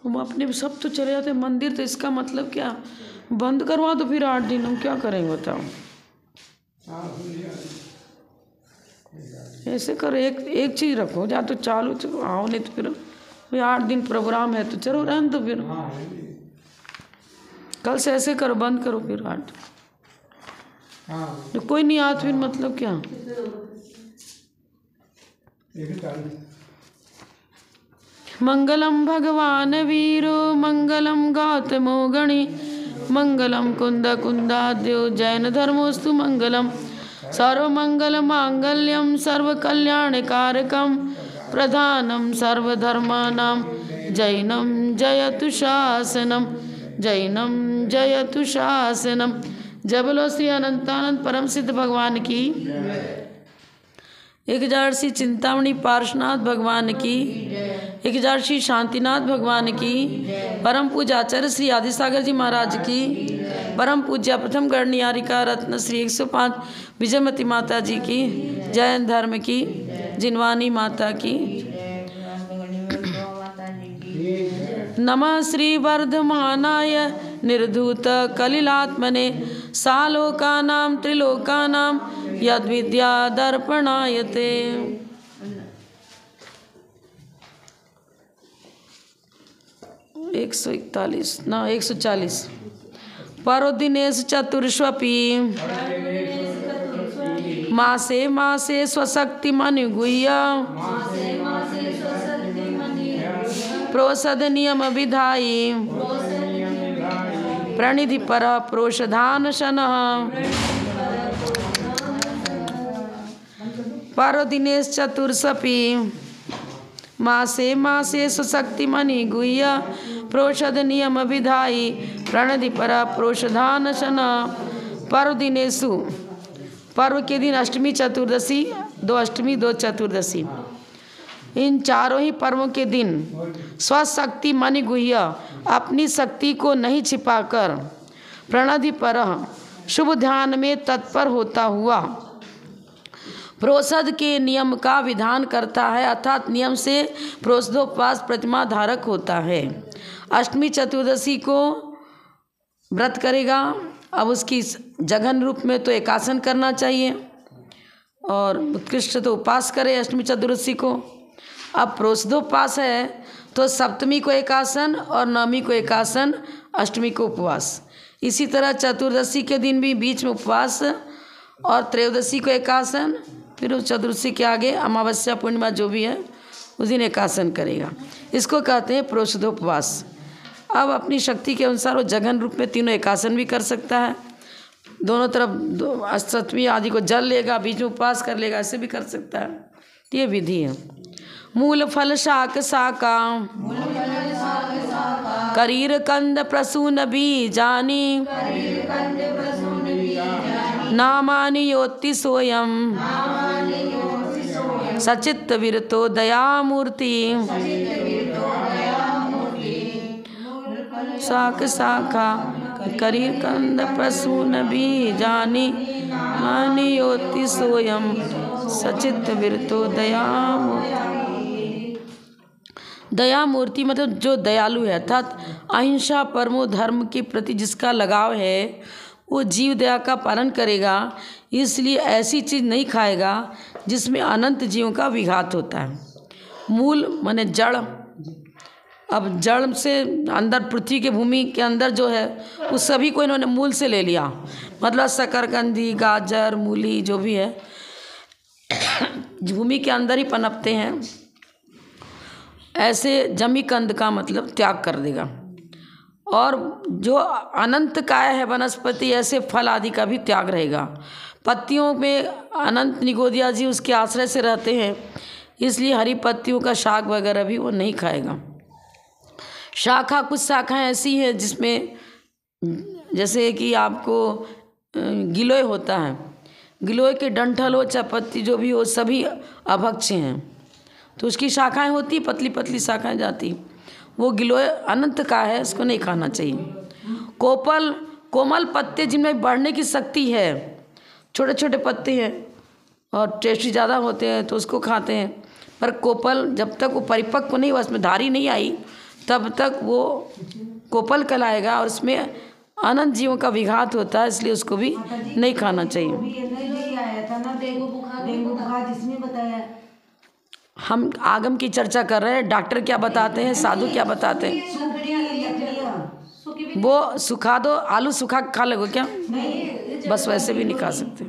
हम अपने सब तो चले जाते मंदिर, तो इसका मतलब क्या? बंद करवा तो फिर 8 दिन हम क्या करेंगे बताओ? ऐसे करो, एक चीज़ रखो, या तो चालू चलो आओ, नहीं तो फिर 8 दिन प्रोग्राम है तो चलो रहने दो फिर। कल से ऐसे करो, बंद करो फिर 8। तो कोई नहीं आता फिर मतलब क्या? मंगलम भगवान वीरो मंगलम गौतमो गणि मंगलम कुंद कुंदाद्यो जैन धर्मोस्तु मंगलम सर्वमंगल मांगल्यम सर्वकल्याणकारकम प्रधानम सर्वधर्मानां जैनम जयतु शासनम जैनम जयतु शासनम। जय बोलो श्री अनंतानंद परम सिद्ध भगवान की। 1000 श्री चिंतामणि पार्श्वनाथ भगवान की। 1000 श्री शांतिनाथ भगवान की। परम पूज्य आचार्य श्री आदिसागर जी महाराज की। परम पूज्य प्रथम गणनियारिका रत्न श्री 105 विजयमती माता जी की। जैन धर्म की जिनवानी माता की। नमः श्री वर्धमानाय निर्धूत कलिलात्मने सालोकानां त्रिलोकानां यद्विद्या दर्पणायते। 141 ना 140। परोदिनेश चतुर्ष्वपि मासे मासे स्वशक्ति मनुगुह्य प्रोषद नियम विधायी प्रणिधि पर प्रोषधान शनः। परोदिनेश चतुर्षपि मासे मासे स्वशक्ति मणि गुह्य प्रोषद नियम विधायी प्रणधि पर प्रोषधान शनः। पर्वदिनेषु, पर्व के दिन अष्टमी चतुर्दशी, 2 अष्टमी 2 चतुर्दशी, इन चारों ही पर्वों के दिन स्वशक्ति मणि गुह्य अपनी शक्ति को नहीं छिपाकर प्रणधि पर शुभ ध्यान में तत्पर होता हुआ प्रोषद के नियम का विधान करता है, अर्थात नियम से प्रोषदोपवास प्रतिमा धारक होता है। अष्टमी चतुर्दशी को व्रत करेगा। अब उसकी जघन रूप में तो एकासन करना चाहिए और उत्कृष्ट तो उपास करे अष्टमी चतुर्दशी को। अब प्रोषदोपवास है तो सप्तमी को एकासन और नवमी को एकासन, अष्टमी को उपवास। इसी तरह चतुर्दशी के दिन भी बीच में उपवास और त्रयोदशी को एकासन, फिर उस चतुर्दशी के आगे अमावस्या पूर्णिमा जो भी है उस दिन एकासन करेगा। इसको कहते हैं प्रोषदोपवास। अब अपनी शक्ति के अनुसार वो जघन रूप में तीनों एकासन भी कर सकता है। दोनों तरफ सप्तमी आदि को जल लेगा, बीच में उपवास कर लेगा, ऐसे भी कर सकता है। ये विधि है। मूल फल शाक शाका करीर कंद प्रसून बीजानी नामानि योति सोयम सचित्त विरतो दयामूर्ति। शाक शाखा करीर कंद प्रसून बीजानी नामानि योति सोयम सचित्त विरतो दयामूर्ति। दया मूर्ति मतलब जो दयालु है, अर्थात अहिंसा परमो धर्म के प्रति जिसका लगाव है वो जीव दया का पालन करेगा। इसलिए ऐसी चीज़ नहीं खाएगा जिसमें अनंत जीवों का विघात होता है। मूल माने जड़। अब जड़ से अंदर पृथ्वी के भूमि के अंदर जो है उस सभी को इन्होंने मूल से ले लिया। मतलब शकरकंदी, गाजर, मूली जो भी है भूमि के अंदर ही पनपते हैं। ऐसे जमी कंद का मतलब त्याग कर देगा। और जो अनंत काय है वनस्पति, ऐसे फल आदि का भी त्याग रहेगा। पत्तियों में अनंत निगोदिया जी उसके आश्रय से रहते हैं, इसलिए हरी पत्तियों का शाक वगैरह भी वो नहीं खाएगा। शाखा, कुछ शाखाएं ऐसी हैं जिसमें जैसे कि आपको गिलोय होता है, गिलोय के डंठल हो चाहे पत्ती जो भी हो सभी अभक्ष्य हैं। तो उसकी शाखाएं होती, पतली पतली शाखाएं जाती, वो गिलोय अनंत का है, इसको नहीं खाना चाहिए। कोमल पत्ते जिनमें बढ़ने की शक्ति है, छोटे छोटे पत्ते हैं और टेस्टी ज़्यादा होते हैं तो उसको खाते हैं। पर कोपल जब तक वो परिपक्व नहीं हुआ, उसमें धारी नहीं आई, तब तक वो कोपल कहलाएगा और उसमें अनंत जीवों का विघात होता है, इसलिए उसको भी नहीं खाना चाहिए। जिसमें बताया हम आगम की चर्चा कर रहे हैं, डॉक्टर क्या बताते हैं, साधु क्या बताते हैं। वो सुखा दो, आलू सुखा खा लोगे क्या? बस वैसे भी नहीं खा सकते।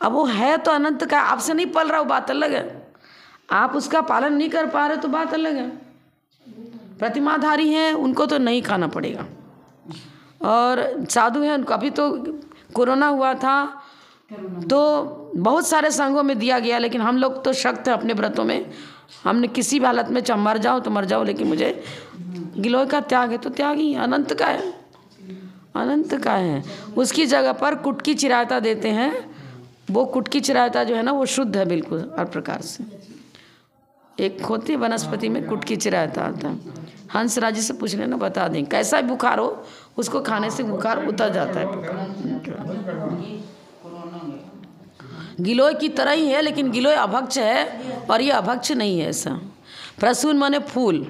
अब वो है तो अनंत का, आपसे नहीं पल रहा, वो बात अलग है। आप उसका पालन नहीं कर पा रहे तो बात अलग है। प्रतिमाधारी हैं उनको तो नहीं खाना पड़ेगा, और साधु हैं उनको, अभी तो कोरोना हुआ था तो बहुत सारे संघों में दिया गया, लेकिन हम लोग तो सख्त है अपने व्रतों में। हमने किसी भी हालत में चाहे मर जाओ तो मर जाओ, लेकिन मुझे गिलोय का त्याग है तो त्याग ही, अनंत का है, अनंत का है। उसकी जगह पर कुटकी चिरायता देते हैं। वो कुटकी चिरायता जो है ना वो शुद्ध है बिल्कुल हर प्रकार से। एक होती वनस्पति में कुटकी चिरायता आता है। हंसराज जी से पूछ लेना, बता दें। कैसा भी बुखार हो उसको खाने से बुखार उतर जाता है। गिलोय की तरह ही है, लेकिन गिलोय अभक्ष है और ये अभक्ष नहीं है। ऐसा प्रसून माने फूल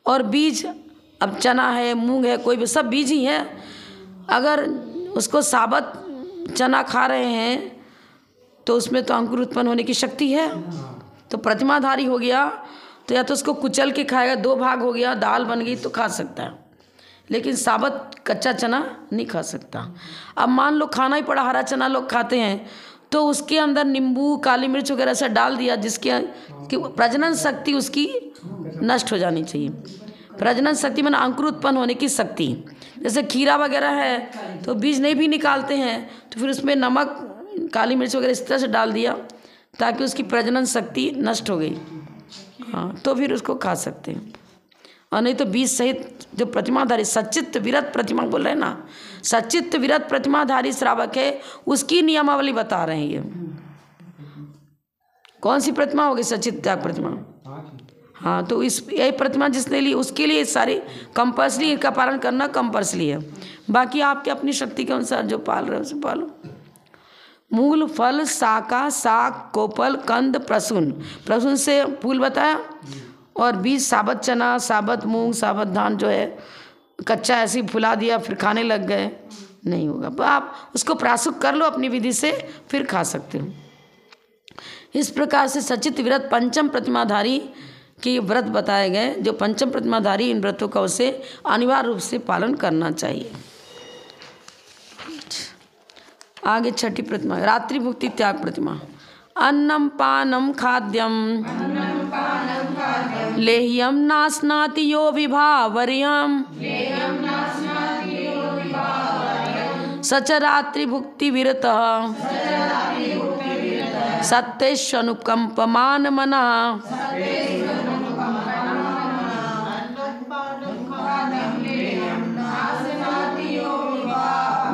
और बीज। अब चना है, मूंग है, कोई भी सब बीज ही है। अगर उसको साबत चना खा रहे हैं तो उसमें तो अंकुर उत्पन्न होने की शक्ति है। तो प्रतिमाधारी हो गया तो या तो उसको कुचल के खाएगा, 2 भाग हो गया, दाल बन गई तो खा सकता है, लेकिन साबत कच्चा चना नहीं खा सकता। अब मान लो खाना ही पड़ा, हरा चना लोग खाते हैं, तो उसके अंदर नींबू काली मिर्च वगैरह से डाल दिया, जिसके कि प्रजनन शक्ति उसकी नष्ट हो जानी चाहिए। प्रजनन शक्ति माने अंकुर उत्पन्न होने की शक्ति। जैसे खीरा वगैरह है तो बीज नहीं भी निकालते हैं, तो फिर उसमें नमक काली मिर्च वगैरह इस तरह से डाल दिया ताकि उसकी प्रजनन शक्ति नष्ट हो गई, हाँ, तो फिर उसको खा सकते हैं। और नहीं तो बीज सहित जो प्रतिमाधारी सच्चित्त विरत प्रतिमा बोल रहे हैं ना, सच्चित्त विरत प्रतिमाधारी श्रावक है, उसकी नियमावली बता रहे हैं। ये कौन सी प्रतिमा होगी? सच्चित्त त्याग प्रतिमा। हाँ, तो इस यही प्रतिमा जिसने ली उसके लिए सारी कंपल्सरी इनका पालन करना कंपल्सरी है। बाकी आपके अपनी शक्ति के अनुसार जो पाल रहे हो उसे पालो। मूल, फल, शाखा, साग, कोपल, कंद, प्रसून। प्रसून से फूल बताया, और बीज साबत चना, साबत मूंग, साबत धान जो है कच्चा ऐसे ही फुला दिया फिर खाने लग गए, नहीं होगा। तो आप उसको प्राशुक कर लो अपनी विधि से, फिर खा सकते हो। इस प्रकार से सचित व्रत पंचम प्रतिमाधारी के व्रत बताए गए। जो पंचम प्रतिमाधारी इन व्रतों का उसे अनिवार्य रूप से पालन करना चाहिए। आगे छठी प्रतिमा रात्रि भुक्ति त्याग प्रतिमा। अन्नम पानम खाद्यम लेह्यम नास्नाति यो विभावर्यम सच रात्रि भुक्ति विरतः सत्येष्वनुकंपमान मनः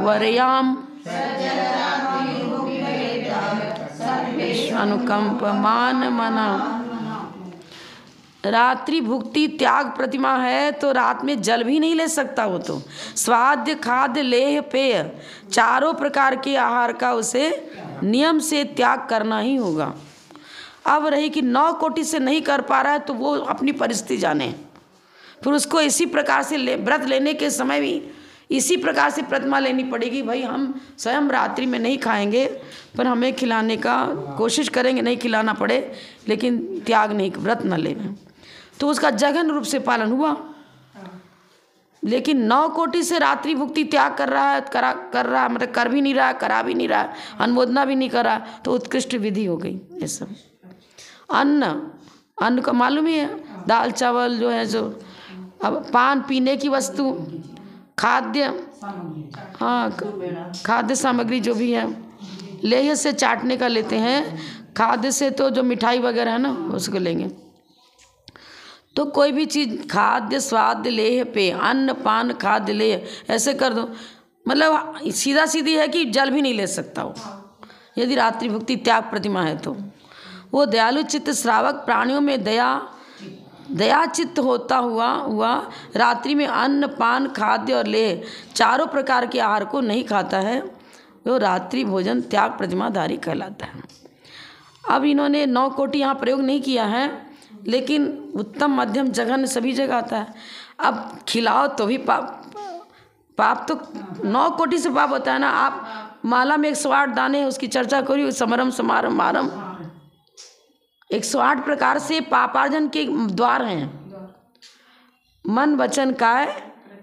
वर्याम अनुकंपमान मना। रात्रि भुक्ति त्याग प्रतिमा है तो रात में जल भी नहीं ले सकता। वो तो स्वाद्य, खाद्य, लेह, पेय चारों प्रकार के आहार का उसे नियम से त्याग करना ही होगा। अब रही कि 9 कोटि से नहीं कर पा रहा है तो वो अपनी परिस्थिति जाने, फिर उसको इसी प्रकार से व्रत लेने के समय भी इसी प्रकार से प्रतिमा लेनी पड़ेगी। भाई हम स्वयं रात्रि में नहीं खाएंगे, पर हमें खिलाने का कोशिश करेंगे, नहीं खिलाना पड़े, लेकिन त्याग नहीं, व्रत न ले, तो उसका जघन रूप से पालन हुआ। लेकिन 9 कोटि से रात्रि भुक्ति त्याग कर रहा है, कर रहा है मतलब कर भी नहीं रहा, करा भी नहीं रहा, अनुमोदना भी नहीं कर रहा, तो उत्कृष्ट विधि हो गई। ये सब अन्न का मालूम ही है, दाल चावल जो है, जो अब पान पीने की वस्तु, खाद्य, हाँ खाद्य सामग्री जो भी है, लेह से चाटने का लेते हैं, खाद्य से तो जो मिठाई वगैरह है ना उसको लेंगे। तो कोई भी चीज़ खाद्य, स्वाद, लेह, पेय, अन्न, पान, खाद्य, लेह ऐसे कर दो, मतलब सीधा सीधी है कि जल भी नहीं ले सकता हो यदि रात्रि भुक्ति त्याग प्रतिमा है तो। वो दयालु चित्त श्रावक प्राणियों में दया चित्त होता हुआ रात्रि में अन्न, पान, खाद्य और लेह चारों प्रकार के आहार को नहीं खाता है, वो रात्रि भोजन त्याग प्रतिमाधारी कहलाता है। अब इन्होंने 9 कोटि यहाँ प्रयोग नहीं किया है, लेकिन उत्तम मध्यम जघन्य सभी जगह आता है। अब खिलाओ तो भी पाप तो 9 कोटि से पाप होता है ना। आप माला में 108 दाने हैं, उसकी चर्चा करिए, समरम समारम मारम, 108 प्रकार से पापार्जन के द्वार हैं। मन वचन काय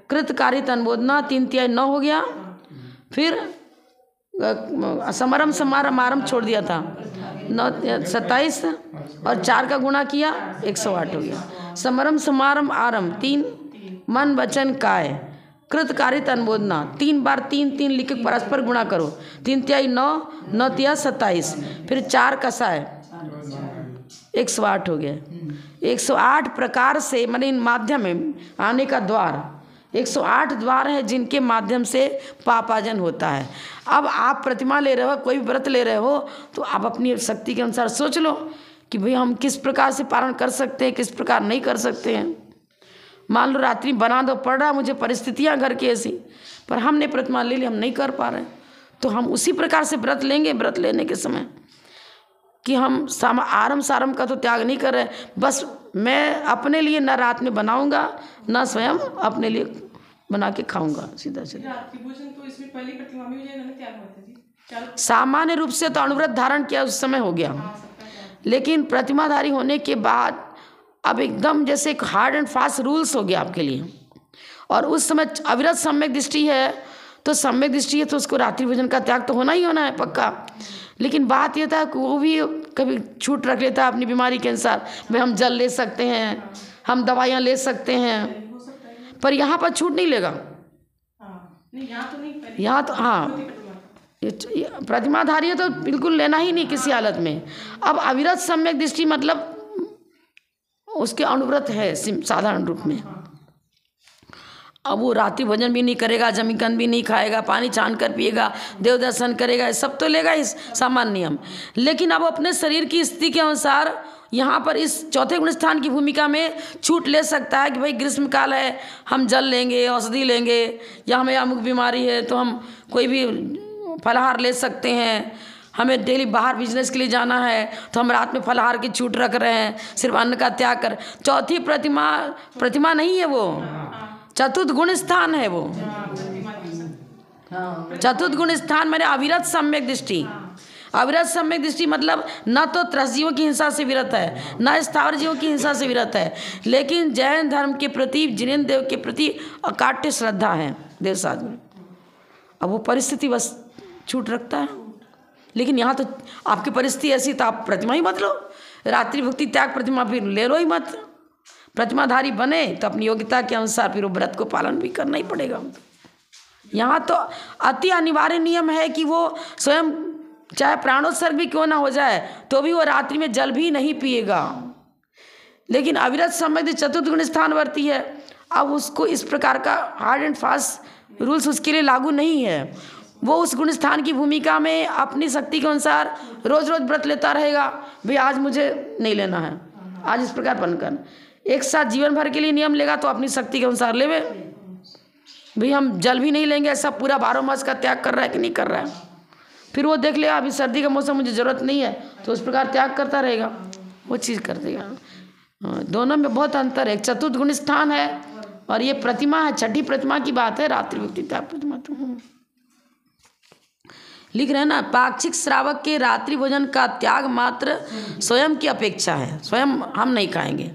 कृत कारित अनुमोदना 3-9 हो गया। फिर समरम समारम मारम छोड़ दिया था 27 और 4 का गुणा किया 108 हो गया। समरम समारम आरम 3, मन वचन काय कृत कारित अनुमोदना 3 बार 3-3 लिख के परस्पर गुणा करो, 3-9, 9 27, फिर 4 कसाय 108 हो गया। 108 प्रकार से माने इन माध्यम में आने का द्वार 108 द्वार है जिनके माध्यम से पापाजन होता है। अब आप प्रतिमा ले रहे हो, कोई भी व्रत ले रहे हो, तो आप अपनी शक्ति के अनुसार सोच लो कि भाई हम किस प्रकार से पालन कर सकते हैं, किस प्रकार नहीं कर सकते हैं। मान लो रात्रि बना दो, पड़ रहा मुझे परिस्थितियां घर की ऐसी, पर हमने प्रतिमा ले ली, हम नहीं कर पा रहे, तो हम उसी प्रकार से व्रत लेंगे। व्रत लेने के समय कि हम आरम सारम का तो त्याग नहीं कर रहे, बस मैं अपने लिए न रात में बनाऊंगा, न स्वयं अपने लिए बना के खाऊंगा। सीधा रात्रि भोजन तो इसमें पहली प्रतिमा में हो जाएगा ना, त्याग होता है जी। सामान्य रूप से तो अणुव्रत धारण किया उस समय हो गया, लेकिन प्रतिमाधारी होने के बाद अब एकदम जैसे एक हार्ड एंड फास्ट रूल्स हो गया आपके लिए। और उस समय अविरत सम्यक दृष्टि है, तो सम्यक दृष्टि है तो उसको रात्रि भोजन का त्याग तो होना ही होना है पक्का। लेकिन बात यह था कि वो भी कभी छूट रख लेता है अपनी बीमारी के अनुसार, भाई हम जल ले सकते हैं, हम दवाइयाँ ले सकते हैं, पर यहाँ पर छूट नहीं लेगा। यहाँ तो हाँ प्रतिमाधारी है तो बिल्कुल लेना ही नहीं किसी हालत में। अब अविरत सम्यक दृष्टि मतलब उसके अनुव्रत है साधारण रूप में। अब वो रात्रि भोजन भी नहीं करेगा, जमीकन भी नहीं खाएगा, पानी छान कर पिएगा, देव दर्शन करेगा, सब तो लेगा इस सामान्य नियम। लेकिन अब अपने शरीर की स्थिति के अनुसार यहाँ पर इस चौथे गुण स्थान की भूमिका में छूट ले सकता है कि भाई ग्रीष्म काल है, हम जल लेंगे, औषधि लेंगे, या हमें अमुक बीमारी है तो हम कोई भी फलाहार ले सकते हैं, हमें डेली बाहर बिजनेस के लिए जाना है तो हम रात में फलाहार की छूट रख रहे हैं, सिर्फ अन्न का त्याग कर। चौथी प्रतिमा नहीं है, वो चतुर्थ गुण स्थान है। वो चतुर्थ गुण स्थान मैंने अविरत सम्यक दृष्टि। अविरत सम्यक दृष्टि मतलब न तो त्रसजीवों की हिंसा से विरत है, न स्थावर जीवों की हिंसा से विरत है, लेकिन जैन धर्म के प्रति, जिनेन्द्र देव के प्रति अकाट्य श्रद्धा है देव साधु में। अब वो परिस्थिति बस छूट रखता है। लेकिन यहाँ तो आपकी परिस्थिति ऐसी तो आप प्रतिमा ही मत लो, रात्रि भुक्ति त्याग प्रतिमा फिर ले लो ही मत। प्रतिमाधारी बने तो अपनी योग्यता के अनुसार फिर वो व्रत को पालन भी करना ही पड़ेगा। यहाँ तो अति अनिवार्य नियम है कि वो स्वयं चाहे प्राणोत्सर्ग भी क्यों ना हो जाए तो भी वो रात्रि में जल भी नहीं पिएगा। लेकिन अविरत सम्यक चतुर्थ गुण स्थानवर्ती है, अब उसको इस प्रकार का हार्ड एंड फास्ट रूल्स उसके लिए लागू नहीं है। वो उस गुण स्थान की भूमिका में अपनी शक्ति के अनुसार रोज रोज व्रत लेता रहेगा, भाई आज मुझे नहीं लेना है, आज इस प्रकार बन कर एक साथ जीवन भर के लिए नियम लेगा तो अपनी शक्ति के अनुसार लेवे। भाई हम जल भी नहीं लेंगे, ऐसा पूरा 12 मास का त्याग कर रहा है कि नहीं कर रहा है, फिर वो देख लेगा अभी सर्दी का मौसम मुझे ज़रूरत नहीं है तो उस प्रकार त्याग करता रहेगा, वो चीज़ कर देगा। दोनों में बहुत अंतर है। चतुर्थ गुण स्थान है और ये प्रतिमा है, छठी प्रतिमा की बात है, रात्रि भुक्ति त्याग प्रतिमा। तो लिख रहे हैं ना, पाक्षिक श्रावक के रात्रि भोजन का त्याग मात्र स्वयं की अपेक्षा है, स्वयं हम नहीं खाएंगे।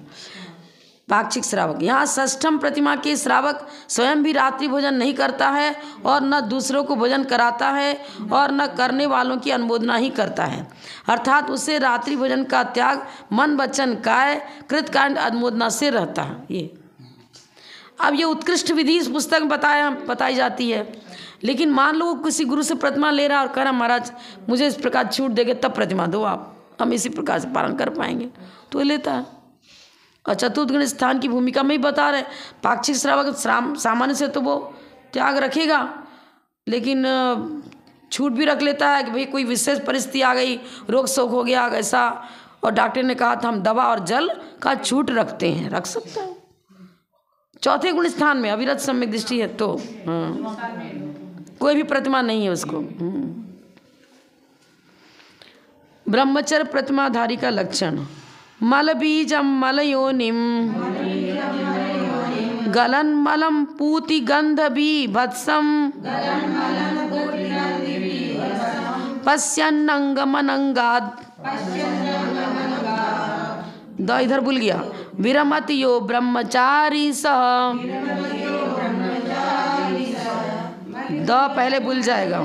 पाक्षिक श्रावक, यहाँ षष्ठम प्रतिमा के श्रावक स्वयं भी रात्रि भोजन नहीं करता है और न दूसरों को भोजन कराता है और न करने वालों की अनुमोदना ही करता है, अर्थात उसे रात्रि भोजन का त्याग मन वचन काय कृतकांड अनुमोदना से रहता है। ये अब ये उत्कृष्ट विधि इस पुस्तक में बताई जाती है। लेकिन मान लो किसी गुरु से प्रतिमा ले रहा और कह रहा महाराज मुझे इस प्रकार छूट देंगे तब प्रतिमा दो आप, हम इसी प्रकार से पालन कर पाएंगे, तो लेता है। और चतुर्थ गुण स्थान की भूमिका में ही बता रहे, पाक्षिक श्रावक सामान्य से तो वो त्याग रखेगा, लेकिन छूट भी रख लेता है कि भाई कोई विशेष परिस्थिति आ गई, रोग शोक हो गया ऐसा, और डॉक्टर ने कहा था हम दवा और जल का छूट रखते हैं, रख सकता है। चौथे गुण स्थान में अविरत सम्यक दृष्टि है तो कोई भी प्रतिमा नहीं है उसको। ब्रह्मचर्य प्रतिमाधारी का लक्षण। मल बीजम मल योनिम गलन मलम पूति गंध भी भत्सम पश्यन्नंगमनंगाद द इधर भूल गया। विरमति यो ब्रह्मचारी सह द पहले भूल जाएगा।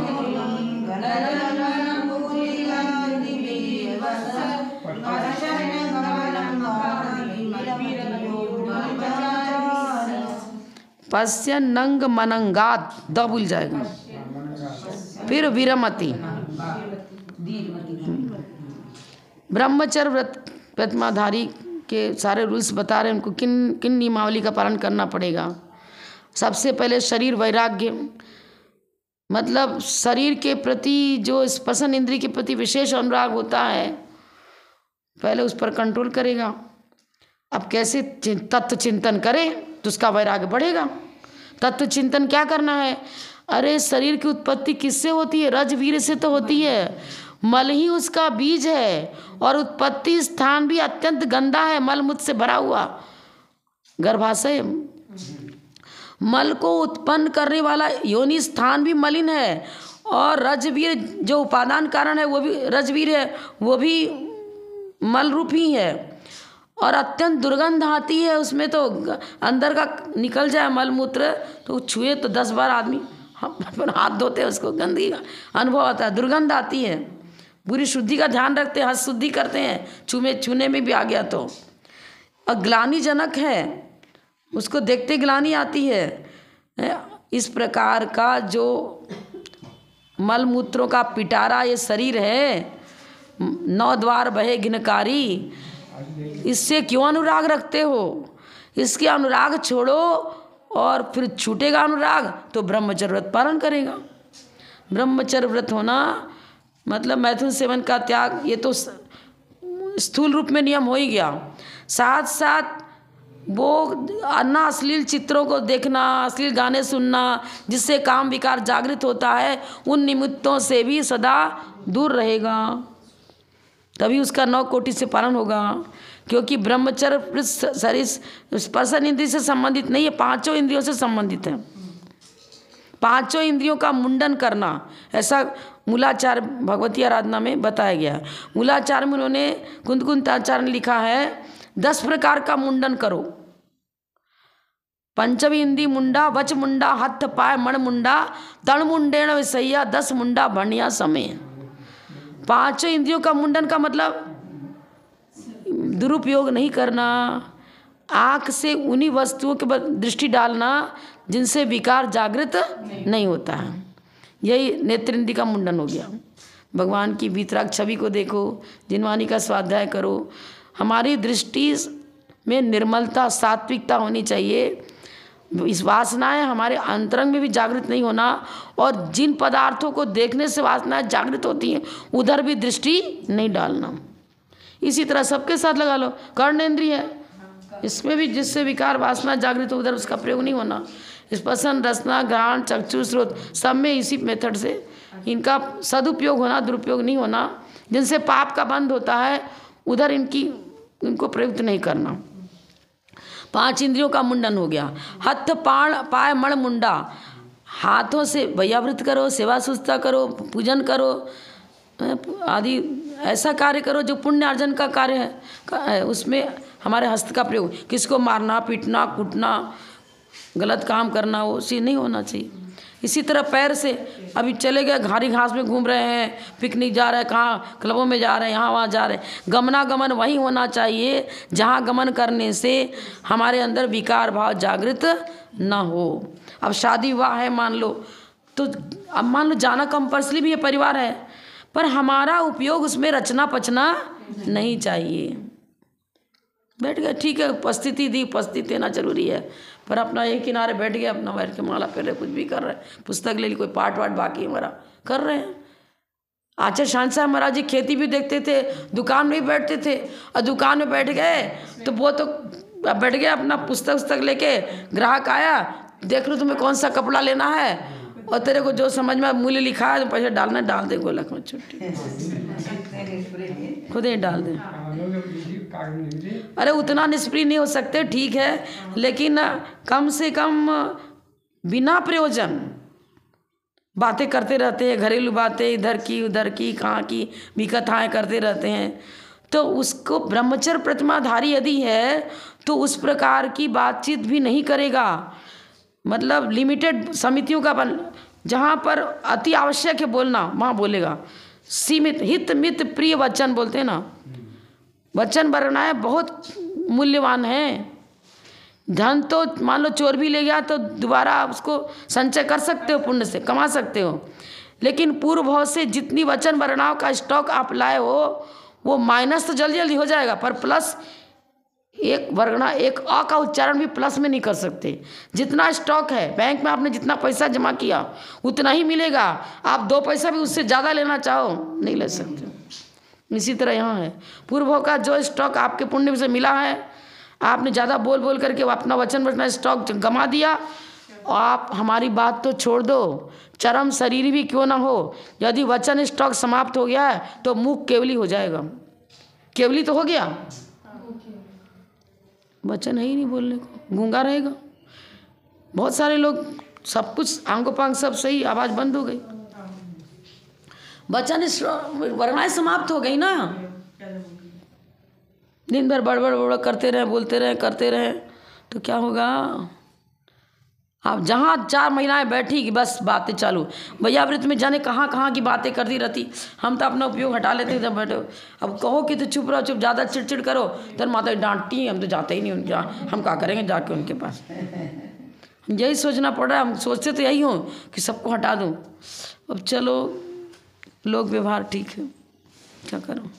पश्य नंग मनंगात द भूल जाएगा। फिर विरमति। ब्रह्मचर्य व्रत प्रतिमाधारी के सारे रूल्स बता रहे हैं उनको किन किन नियमावली का पालन करना पड़ेगा। सबसे पहले शरीर वैराग्य, मतलब शरीर के प्रति जो स्पर्शन इंद्रिय के प्रति विशेष अनुराग होता है, पहले उस पर कंट्रोल करेगा। अब कैसे तत्व चिंतन करे तो उसका वैराग्य बढ़ेगा। तत्व चिंतन क्या करना है? अरे शरीर की उत्पत्ति किससे होती है? रजवीर से तो होती है। मल ही उसका बीज है और उत्पत्ति स्थान भी अत्यंत गंदा है, मलमूत्र से भरा हुआ गर्भाशय। मल को उत्पन्न करने वाला योनि स्थान भी मलिन है और रजवीर जो उपादान कारण है वो भी रजवीर है, वो भी मल रूप ही है और अत्यंत दुर्गंध आती है उसमें। तो अंदर का निकल जाए मलमूत्र तो छुए तो 10 बार आदमी हाथ धोते हैं, उसको गंदगी का अनुभव आता है, दुर्गंध आती है। पूरी शुद्धि का ध्यान रखते हैं, हस्त शुद्धि करते हैं, छूने में भी आ गया तो। और ग्लानिजनक है, उसको देखते ग्लानि आती है। इस प्रकार का जो मलमूत्रों का पिटारा ये शरीर है, 9 द्वार बहे घिनकारी, इससे क्यों अनुराग रखते हो? इसके अनुराग छोड़ो और फिर छूटेगा अनुराग तो ब्रह्मचर्य व्रत पालन करेगा। ब्रह्मचर्य व्रत होना मतलब मैथुन सेवन का त्याग, ये तो स्थूल रूप में नियम हो ही गया। साथ साथ वो अन्ना अश्लील चित्रों को देखना, अश्लील गाने सुनना, जिससे काम विकार जागृत होता है, उन निमित्तों से भी सदा दूर रहेगा, तभी उसका 9 कोटि से पालन होगा। क्योंकि ब्रह्मचर्य शरीर स्पर्शन इंद्रिय से संबंधित नहीं है, 5 इंद्रियों से संबंधित है। 5 इंद्रियों का मुंडन करना, ऐसा मूलाचार्य भगवती आराधना में बताया गया है। मूलाचार्य में उन्होंने कुंतकुंताचार्य ने लिखा है 10 प्रकार का मुंडन करो। पंचमी इंद्री मुंडा, वच मुंडा, हथ पाय मण मुंडा, तण मुंडेण विसैया, 10 मुंडा भणिया समय। 5 इंद्रियों का मुंडन का मतलब दुरुपयोग नहीं करना, आँख से उन्हीं वस्तुओं के दृष्टि डालना जिनसे विकार जागृत नहीं होता है, यही नेत्रेंद्रिय का मुंडन हो गया। भगवान की वीतराग छवि को देखो, जिनवानी का स्वाध्याय करो। हमारी दृष्टि में निर्मलता, सात्विकता होनी चाहिए। इस वासनाएं हमारे अंतरंग में भी जागृत नहीं होना, और जिन पदार्थों को देखने से वासनाएं जागृत होती हैं उधर भी दृष्टि नहीं डालना। इसी तरह सबके साथ लगा लो, कर्णेंद्रिय है, इसमें भी जिससे विकार वासना जागृत हो उधर उसका प्रयोग नहीं होना। स्पर्शन, रसना, घ्राण, चक्षु, स्रोत, सब में इसी मेथड से इनका सदुपयोग होना, दुरुपयोग नहीं होना। जिनसे पाप का बंध होता है उधर इनको प्रयुक्त नहीं करना। 5 इंद्रियों का मुंडन हो गया। हथ पाय मण मुंडा, हाथों से वैयावृत करो, सेवा शुश्रूषा करो, पूजन करो आदि ऐसा कार्य करो जो पुण्य अर्जन का कार्य है। उसमें हमारे हस्त का प्रयोग, किसको मारना, पीटना, कूटना, गलत काम करना, वो चीज़ नहीं होना चाहिए। इसी तरह पैर से अभी चले गए, घारी घास में घूम रहे हैं, पिकनिक जा रहे हैं, कहाँ क्लबों में जा रहे हैं, यहाँ वहाँ जा रहे हैं, गमनागमन वही होना चाहिए जहाँ गमन करने से हमारे अंदर विकार भाव जागृत ना हो। अब शादी विवाह है मान लो, तो अब मान लो जाना कंपल्सरी भी है, परिवार है, पर हमारा उपयोग उसमें रचना पचना नहीं चाहिए। बैठ गए, ठीक है, उपस्थिति दी, उपस्थित देना जरूरी है, पर अपना एक किनारे बैठ गए, अपना बैठ के माला फेर रहे, कुछ भी कर रहे हैं, पुस्तक ले ली, कोई पाठ वाठ बाकी हमारा कर रहे हैं। आचार्य शांत साहब महाराज जी खेती भी देखते थे, दुकान में भी बैठते थे, और दुकान में बैठ गए तो वो तो बैठ गया अपना पुस्तक लेके, ग्राहक आया, देख लो तुम्हें कौन सा कपड़ा लेना है और तेरे को जो समझ में मूल्य लिखा है तो पैसे डालना डाल दे, गोलक में छुट्टी। खुद ही डाल दें। अरे उतना निष्प्रिय नहीं हो सकते, ठीक है, लेकिन कम से कम बिना प्रयोजन बातें करते रहते हैं, घरेलू बातें इधर की उधर की कहाँ की भी कथाएँ करते रहते हैं, तो उसको ब्रह्मचर्य प्रतिमाधारी यदि है तो उस प्रकार की बातचीत भी नहीं करेगा। मतलब लिमिटेड समितियों का जहाँ पर अति आवश्यक है बोलना वहाँ बोलेगा। सीमित हित मित प्रिय वचन बोलते हैं ना, वचन वरनाएं बहुत मूल्यवान है। धन तो मान लो चोर भी ले गया तो दोबारा आप उसको संचय कर सकते हो, पुण्य से कमा सकते हो, लेकिन पूर्व भाव से जितनी वचन वरनाओं का स्टॉक आप लाए हो वो माइनस तो जल्दी जल्दी हो जाएगा, पर प्लस एक वर्गना एक अ का उच्चारण भी प्लस में नहीं कर सकते। जितना स्टॉक है बैंक में, आपने जितना पैसा जमा किया उतना ही मिलेगा। आप 2 पैसा भी उससे ज़्यादा लेना चाहो नहीं ले सकते। इसी तरह यहाँ है, पूर्व का जो स्टॉक आपके पुण्य से मिला है, आपने ज़्यादा बोल बोल करके अपना वचन वचना स्टॉक गंवा दिया। और आप हमारी बात तो छोड़ दो, चरम शरीर भी क्यों ना हो, यदि वचन स्टॉक समाप्त हो गया है तो मुख केवली हो जाएगा। केवली तो हो गया, वचन है ही नहीं बोलने को, गूंगा रहेगा। बहुत सारे लोग सब कुछ आंगो पांग सब सही, आवाज़ बंद हो गई, वचन वर्णाएं समाप्त हो गई ना। दिन भर बड़बड़ बड़बड़ करते रहे, बोलते रहे, करते रहे तो क्या होगा। आप जहाँ 4 महिलाएं बैठी कि बस बातें चालू, भैया व्रत में जाने कहाँ कहाँ की बातें करती रहती। हम तो अपना उपयोग हटा लेते जब बैठे। अब कहो कि तो चुप रहो, चुप, ज़्यादा चिड़चिड़ करो तो माता डांटती, हम तो जाते ही नहीं उनके, हम क्या करेंगे जाके उनके पास। यही सोचना पड़ रहा है, हम सोचते तो यही हो कि सबको हटा दूँ। अब चलो लोक व्यवहार ठीक है, क्या करो।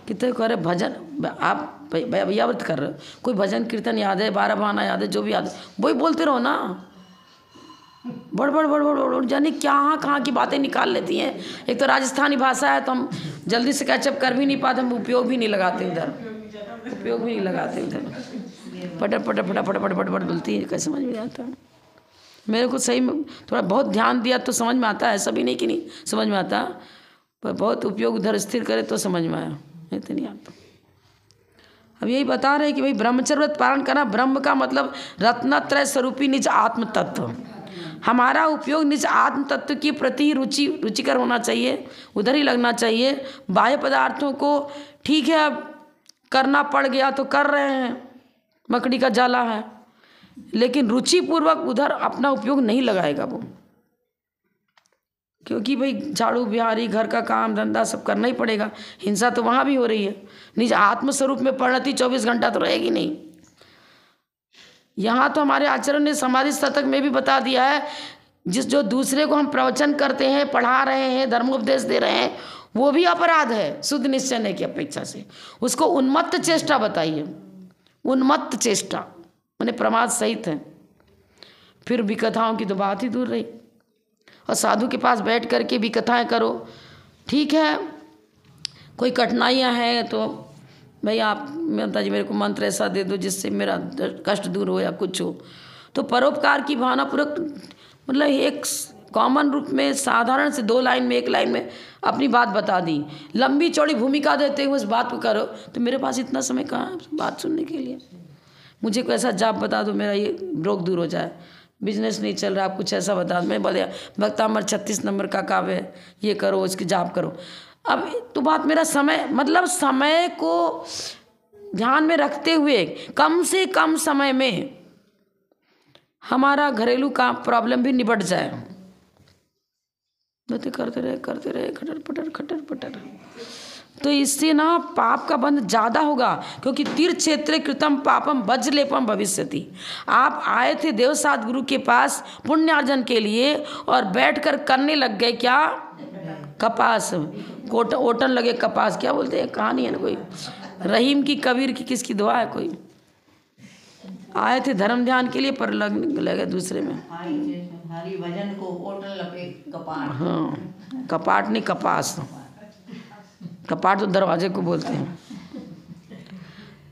कितने कह रहे भजन, आप भैया व्रत कर रहे हो, कोई भजन कीर्तन याद है, 12 बहाना याद है, जो भी याद है वही बोलते रहो ना। बड़ बड़ जाने क्या कहाँ की बातें निकाल लेती हैं। एक तो राजस्थानी भाषा है तो हम जल्दी से कैचअप कर भी नहीं पाते, हम उपयोग भी नहीं लगाते उधर, उपयोग भी नहीं लगाते उधर। पटट पटट फटा फटा फट फट फट बोलती है, कैसे समझ में आता है। मेरे को सही में थोड़ा बहुत ध्यान दिया तो समझ में आता है, ऐसा भी नहीं कि नहीं समझ में आता, पर बहुत उपयोग उधर स्थिर करे तो समझ में आया, नहीं तो नहीं आता। अब यही बता रहे कि भाई ब्रह्मचर्य व्रत पालन करना, ब्रह्म का मतलब रत्नत्रय स्वरूपी निज आत्म तत्व। हमारा उपयोग निज आत्म तत्व के प्रति रुचिकर होना चाहिए, उधर ही लगना चाहिए। बाह्य पदार्थों को ठीक है अब करना पड़ गया तो कर रहे हैं, मकड़ी का जाला है, लेकिन रुचिपूर्वक उधर अपना उपयोग नहीं लगाएगा वो, क्योंकि भाई झाड़ू बिहारी घर का काम धंधा सब करना ही पड़ेगा। हिंसा तो वहाँ भी हो रही है। निज आत्मस्वरूप में परिणति 24 घंटा तो रहेगी नहीं। यहाँ तो हमारे आचरण ने समाधि शतक में भी बता दिया है, जो दूसरे को हम प्रवचन करते हैं, पढ़ा रहे हैं, धर्मोपदेश दे रहे हैं, वो भी अपराध है शुद्ध निश्चय की अपेक्षा से। उसको उन्मत्त चेष्टा बताइए, उन्मत्त चेष्टा माने प्रमाद सहित है। फिर विकथाओं की तो बात ही दूर रही। और साधु के पास बैठ करके भी कथाएं करो, ठीक है। कोई कठिनाइयाँ हैं तो भाई आप माता जी मेरे को मंत्र ऐसा दे दो जिससे मेरा कष्ट दूर हो या कुछ हो, तो परोपकार की भावना पूर्वक, मतलब एक कॉमन रूप में साधारण से 2 लाइन में 1 लाइन में अपनी बात बता दी। लंबी चौड़ी भूमिका देते हुए उस बात को करो तो मेरे पास इतना समय कहाँ है बात सुनने के लिए। मुझे कोई ऐसा जाप बता दो मेरा ये रोग दूर हो जाए, बिजनेस नहीं चल रहा, आप कुछ ऐसा बता दो। मैं बोले भक्तामर 36 नंबर का काव्य है, ये करो, इसकी जाप करो। अब तो बात मेरा समय, मतलब समय को ध्यान में रखते हुए कम से कम समय में हमारा घरेलू का प्रॉब्लम भी निपट जाए। बातें करते रहे खटर पटर, तो इससे ना पाप का बंध ज़्यादा होगा, क्योंकि तीर्थ क्षेत्रे कृतम पापम वज्रलेपम भविष्यति। आप आए थे देवसाद गुरु के पास पुण्यार्जन के लिए और बैठकर करने लग गए क्या, कपास, ओटन लगे कपास, क्या बोलते हैं, कहानी है ना कोई, रहीम की कबीर की किसकी दुआ है, कोई आए थे धर्म ध्यान के लिए पर लगे दूसरे में। हरी भजन को ओटन लगे कपाट। हाँ, कपाट नहीं कपास, कपाट तो दरवाजे को बोलते हैं।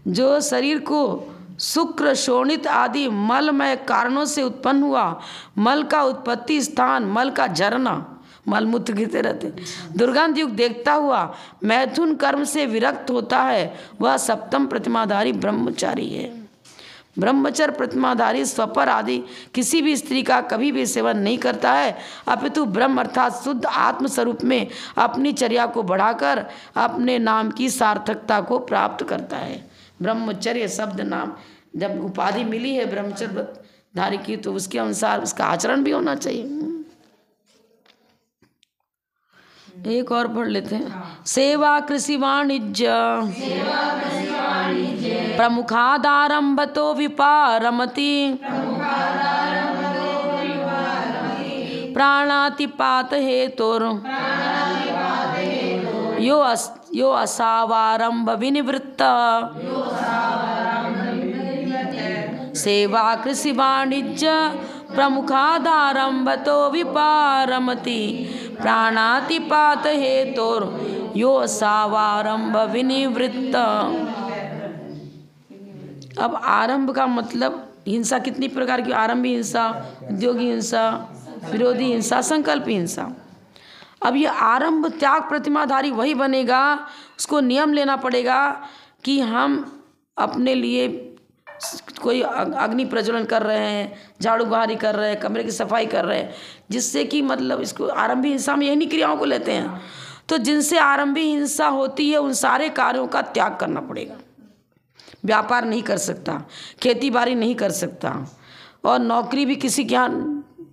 जो शरीर को शुक्र शोणित आदि मलमय कारणों से उत्पन्न हुआ, मल का उत्पत्ति स्थान, मल का झरना, मलमूत्र गिरते रहते। दुर्गंध युक्त देखता हुआ मैथुन कर्म से विरक्त होता है, वह सप्तम प्रतिमाधारी ब्रह्मचारी है। ब्रह्मचर्य प्रतिमाधारी स्वपर आदि किसी भी स्त्री का कभी भी सेवन नहीं करता है, अपितु ब्रह्म अर्थात शुद्ध आत्म स्वरूप में अपनी चर्या को बढ़ाकर अपने नाम की सार्थकता को प्राप्त करता है। ब्रह्मचर्य शब्द नाम जब उपाधि मिली है ब्रह्मचर्य धारी की, तो उसके अनुसार उसका आचरण भी होना चाहिए। एक और पढ़ लेते हैं। सेवा कृषि वाणिज्य प्रमुखादारंभतो विपारमति प्राणातिपात हेतुर यो असावारंभ विनिवृत्त सेवा कृषि वाणिज्य प्रमुखादारंभतो विपारमति प्राणातिपात हेतुर यो असावारंभ विनिवृत्त। अब आरंभ का मतलब हिंसा कितनी प्रकार की, आरंभी हिंसा, उद्योगी हिंसा, विरोधी हिंसा, संकल्प हिंसा। अब ये आरंभ त्याग प्रतिमाधारी वही बनेगा, उसको नियम लेना पड़ेगा कि हम अपने लिए कोई अग्नि प्रज्वलन कर रहे हैं, झाड़ू बहारी कर रहे हैं, कमरे की सफाई कर रहे हैं, जिससे कि मतलब इसको आरंभी हिंसा में यही क्रियाओं को लेते हैं। तो जिनसे आरंभी हिंसा होती है उन सारे कार्यों का त्याग करना पड़ेगा। व्यापार नहीं कर सकता, खेती बाड़ी नहीं कर सकता, और नौकरी भी किसी के यहाँ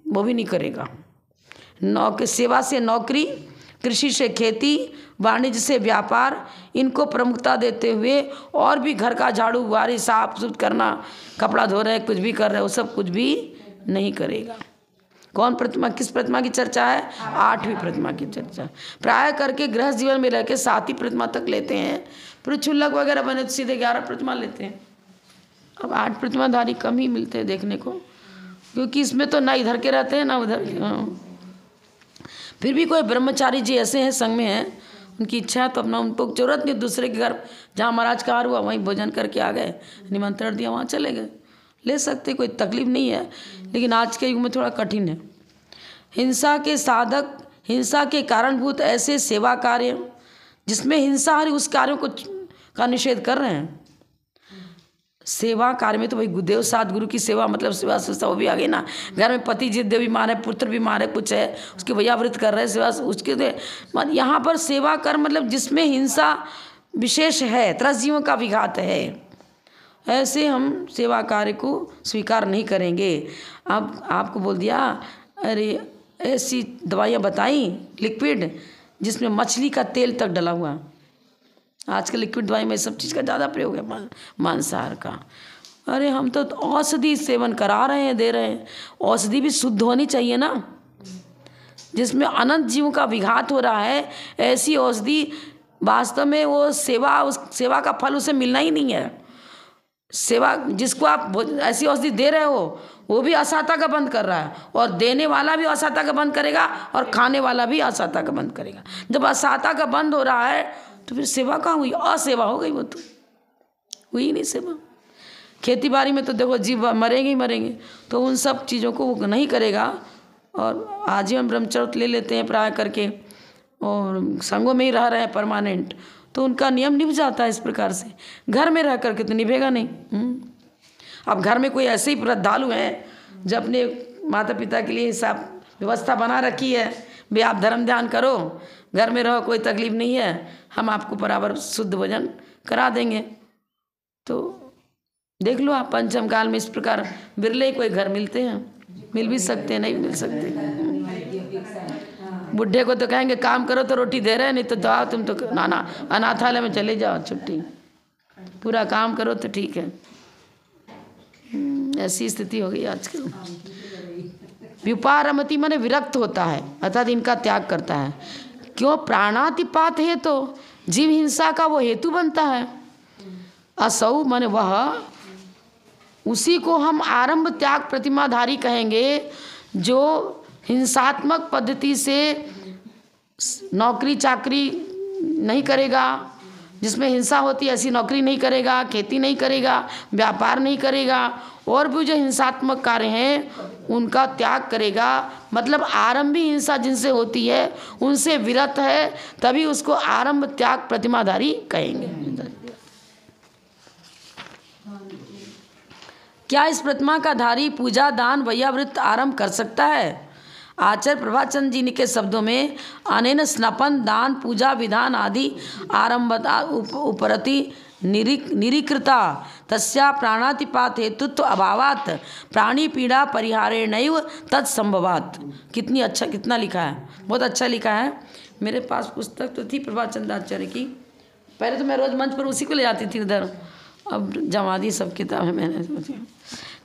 वो भी नहीं करेगा। सेवा से नौकरी, कृषि से खेती, वाणिज्य से व्यापार, इनको प्रमुखता देते हुए और भी घर का झाड़ू बुहारी साफ सुथ करना, कपड़ा धो रहे, कुछ भी कर रहे, वो सब कुछ भी नहीं करेगा। कौन प्रतिमा, किस प्रतिमा की चर्चा है? 8वीं प्रतिमा की चर्चा। प्राय करके गृहस्थ जीवन में रह के 7वीं प्रतिमा तक लेते हैं, फिर क्षुल्लक वगैरह बने तो सीधे 11 प्रतिमा लेते हैं। अब 8 प्रतिमाधारी कम ही मिलते हैं देखने को, क्योंकि इसमें तो ना इधर के रहते हैं ना उधर के। फिर भी कोई ब्रह्मचारी जी ऐसे हैं संग में हैं, उनकी इच्छा है तो अपना, उनको जरूरत नहीं दूसरे के घर, जहाँ महाराज का हार हुआ वहीं भोजन करके आ गए, निमंत्रण दिया वहाँ चले गए, ले सकते, कोई तकलीफ नहीं है। लेकिन आज के युग में थोड़ा कठिन है। हिंसा के साधक, हिंसा के कारणभूत ऐसे सेवा कार्य जिसमें हिंसा है उस कार्यों का निषेध कर रहे हैं। सेवा कार्य में तो भाई गुरुदेव साथ गुरु की सेवा, मतलब सेवा संस्था वो भी आ गई ना। घर में पति जी देव बीमार है, पुत्र बीमार है, कुछ है, उसके भैया व्रत कर रहे हैं सेवा, उसके यहाँ पर सेवा कर मतलब जिसमें हिंसा विशेष है, त्रस जीवों का विघात है, ऐसे हम सेवा कार्य को स्वीकार नहीं करेंगे। अब आपको बोल दिया, अरे ऐसी दवाइयाँ बताई लिक्विड जिसमें मछली का तेल तक डला हुआ। आजकल लिक्विड दवाई में सब चीज़ का ज़्यादा प्रयोग है, मांसाहार का। अरे हम तो औषधि सेवन करा रहे हैं, दे रहे हैं। औषधि भी शुद्ध होनी चाहिए ना, जिसमें अनंत जीवों का विघात हो रहा है। ऐसी औषधि वास्तव में वो सेवा, उस सेवा का फल उसे मिलना ही नहीं है। सेवा जिसको आप ऐसी औषधि दे रहे हो वो भी असाता का बंद कर रहा है, और देने वाला भी असाता का बंद करेगा, और खाने वाला भी असाता का बंद करेगा। जब असाता का बंद हो रहा है तो फिर सेवा कहाँ हुई? असेवा हो गई, वो तो हुई नहीं सेवा। खेती बाड़ी में तो देखो जीव मरेंगे ही मरेंगे, तो उन सब चीज़ों को वो नहीं करेगा, और आजीवन ब्रह्मचर्य ले लेते हैं प्राय करके, और संगों में ही रह रहे हैं परमानेंट, तो उनका नियम निभ जाता है इस प्रकार से। घर में रह करके तो निभेगा नहीं। अब घर में कोई ऐसे ही श्रद्धालु हैं जो अपने माता पिता के लिए हिसाब व्यवस्था बना रखी है, भाई आप धर्म ध्यान करो, घर में रहो, कोई तकलीफ नहीं है, हम आपको बराबर शुद्ध भोजन करा देंगे। तो देख लो आप, पंचम काल में इस प्रकार बिरले कोई घर मिलते हैं, मिल भी सकते हैं, नहीं मिल सकते। बुढ़े को तो कहेंगे काम करो तो रोटी दे रहे हैं, नहीं तो जाओ तुम तो नाना अनाथालय में चले जाओ, छुट्टी, पूरा काम करो तो ठीक है। ऐसी स्थिति हो गई आजकल। व्युपारमति माने विरक्त होता है, अर्थात इनका त्याग करता है। क्यों? प्राणातिपात है, तो जीव हिंसा का वो हेतु बनता है। असौ माने वह, उसी को हम आरंभ त्याग प्रतिमाधारी कहेंगे, जो हिंसात्मक पद्धति से नौकरी चाकरी नहीं करेगा, जिसमें हिंसा होती है ऐसी नौकरी नहीं करेगा, खेती नहीं करेगा, व्यापार नहीं करेगा, और भी जो हिंसात्मक कार्य हैं उनका त्याग करेगा। मतलब आरंभी हिंसा जिनसे होती है उनसे विरत है, तभी उसको आरंभ त्याग प्रतिमाधारी कहेंगे। क्या इस प्रतिमा का धारी पूजा दान वैयावृत्त आरंभ कर सकता है? आचार्य प्रभाचंद जी के शब्दों में अनेन स्नपन दान पूजा विधान आदि आरंभता उपरति निरीकृता तस्या प्राणातिपात हेतुत्व अभावात प्राणी पीड़ा परिहारेणैव तत्संभवात। कितना लिखा है, बहुत अच्छा लिखा है। मेरे पास पुस्तक तो थी प्रभाचंद आचार्य की, पहले तो मैं रोज मंच पर उसी को ले जाती थी उधर, अब जमा दी सब किताबें मैंने,